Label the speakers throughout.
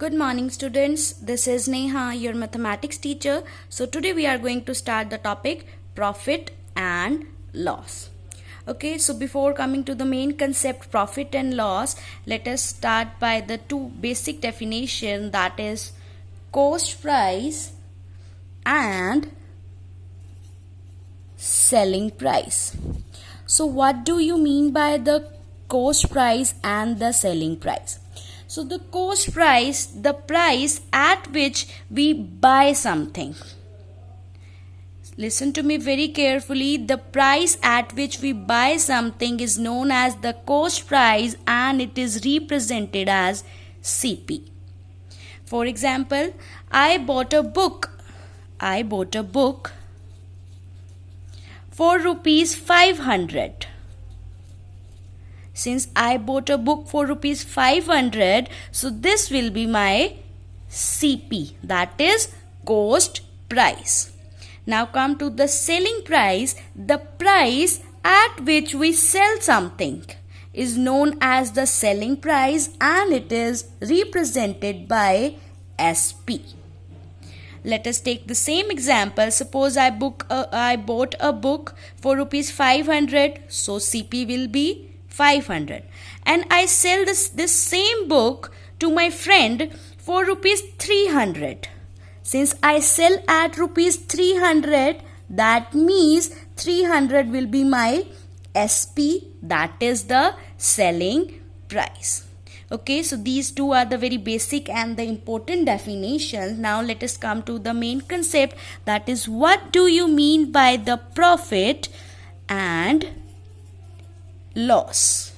Speaker 1: Good morning, students. This is Neha, your mathematics teacher. So today we are going to start the topic profit and loss. Okay, so before coming to the main concept profit and loss, let us start by the two basic definition, that is cost price and selling price. So what do you mean by the cost price and the selling price? So the cost price, the price at which we buy something. Listen to me very carefully. The price at which we buy something is known as the cost price and it is represented as CP. For example, I bought a book for rupees 500. Since I bought a book for rupees 500, so this will be my CP, that is cost price. Now come to the selling price. The price at which we sell something is known as the selling price and it is represented by SP. Let us take the same example. Suppose I bought a book for rupees 500, so CP will be 500, and I sell this same book to my friend for rupees 300. Since I sell at rupees 300, that means 300 will be my SP, that is the selling price. Okay, so these two are the very basic and the important definitions. Now let us come to the main concept, that is what do you mean by the profit and loss.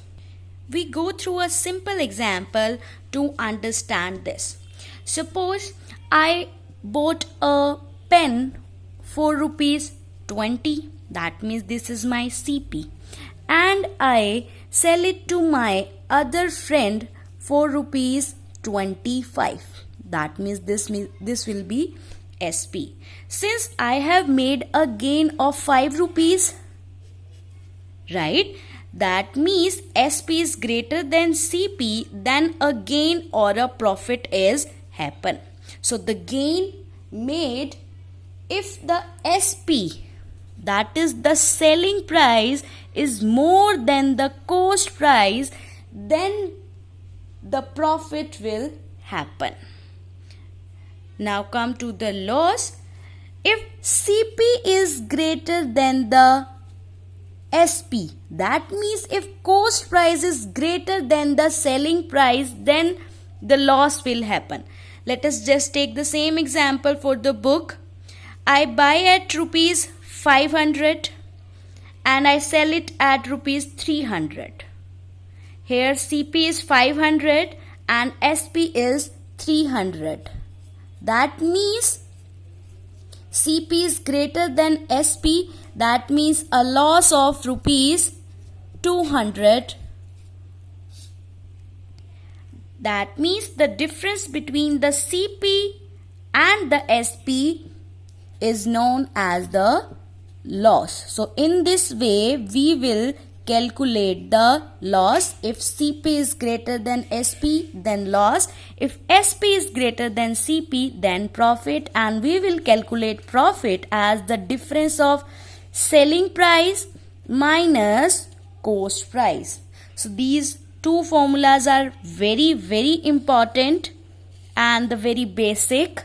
Speaker 1: We go through a simple example to understand this. Suppose I bought a pen for rupees 20, that means this is my CP, and I sell it to my other friend for rupees 25, that means this will be SP. Since I have made a gain of 5 rupees, right? That means SP is greater than CP, then a gain or a profit is happen. So the gain made if the SP, that is the selling price, is more than the cost price, then the profit will happen. Now come to the loss. If CP is greater than the SP, that means if cost price is greater than the selling price, then the loss will happen. Let us just take the same example for the book. I buy at rupees 500 and I sell it at rupees 300. Here CP is 500 and SP is 300. That means CP is greater than SP, that means a loss of rupees 200. That means the difference between the CP and the SP is known as the loss. So in this way we will calculate the loss. If CP is greater than SP, then loss. If SP is greater than CP, then profit, and we will calculate profit as the difference of selling price minus cost price. So these two formulas are very important and the very basic.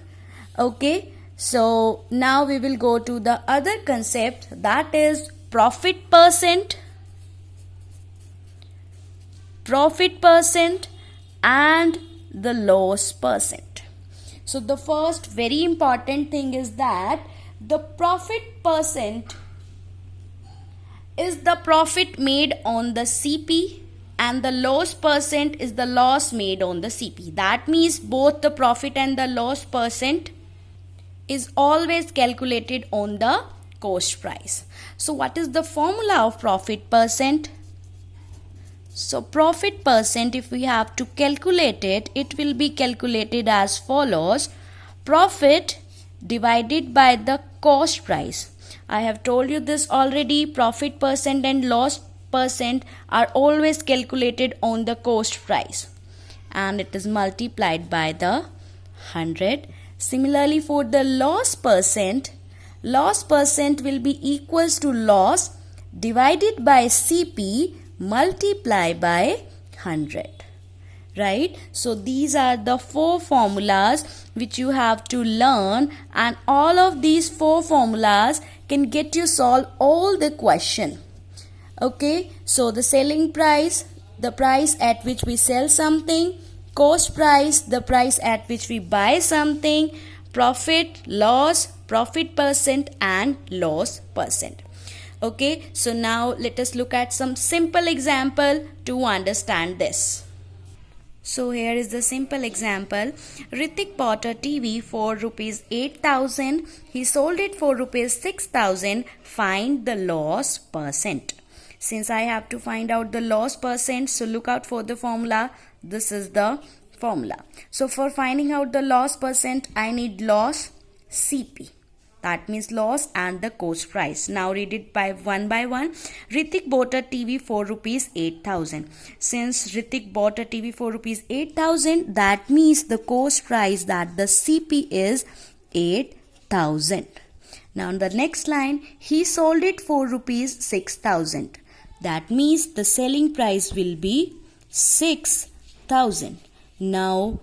Speaker 1: Okay, so now we will go to the other concept, that is profit percent and the loss percent. So the first very important thing is that the profit percent is the profit made on the CP and the loss percent is the loss made on the CP. That means both the profit and the loss percent is always calculated on the cost price. So what is the formula of profit percent? So profit percent, if we have to calculate it, it will be calculated as follows: profit divided by the cost price. I have told you this already. Profit percent and loss percent are always calculated on the cost price. and it is multiplied by the 100. Similarly, for the loss percent will be equals to loss divided by CP multiply by 100. Right? So these are the 4 formulas which you have to learn, and all of these 4 formulas can get you solve all the question. Okay, so the selling price, the price at which we sell something; cost price, the price at which we buy something; profit, loss, profit percent, and loss percent. Okay, so now let us look at some simple example to understand this. So here is the simple example. Ritik bought a TV for rupees 8,000. He sold it for rupees 6,000. Find the loss percent. Since I have to find out the loss percent, so look out for the formula. This is the formula. So for finding out the loss percent, I need loss CP. That means loss and the cost price. Now read it by one. Ritik bought a TV for rupees 8,000. Since Ritik bought a TV for rupees 8,000, that means the cost price, that the CP is 8,000. Now in the next line, he sold it for rupees 6,000. That means the selling price will be 6,000. Now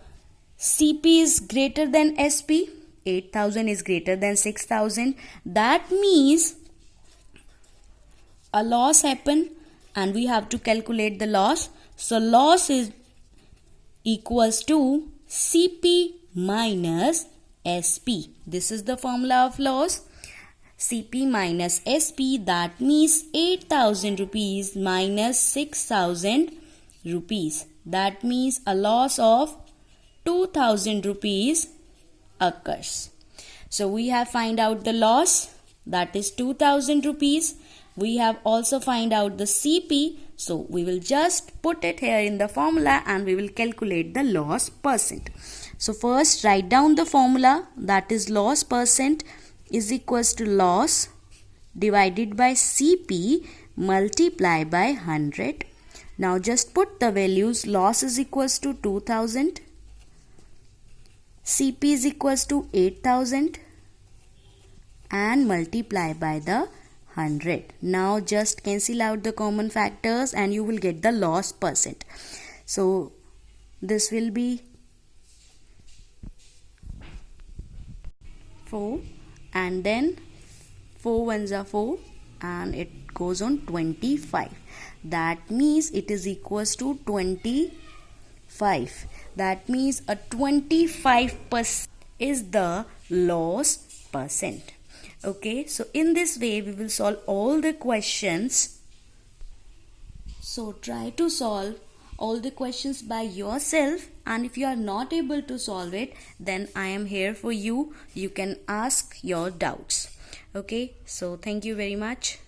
Speaker 1: CP is greater than SP. 8,000 is greater than 6,000. That means a loss happened and we have to calculate the loss. So loss is equals to CP minus SP. This is the formula of loss. CP minus SP, that means 8,000 rupees minus 6,000 rupees. That means a loss of 2,000 rupees occurs. So we have find out the loss, that is 2,000 rupees. We have also find out the CP. So we will just put it here in the formula and we will calculate the loss percent. So first write down the formula, that is loss percent is equals to loss divided by CP multiply by 100. Now just put the values. Loss is equals to 2,000. CP is equals to 8,000 and multiply by the 100. Now just cancel out the common factors and you will get the loss percent. So this will be 4 and then 4 ones are 4 and it goes on 25. That means it is equals to 25. That means a 25% is the loss percent. Okay, so in this way we will solve all the questions. So try to solve all the questions by yourself, and if you are not able to solve it, then I am here for you. You can ask your doubts. Okay, so thank you very much.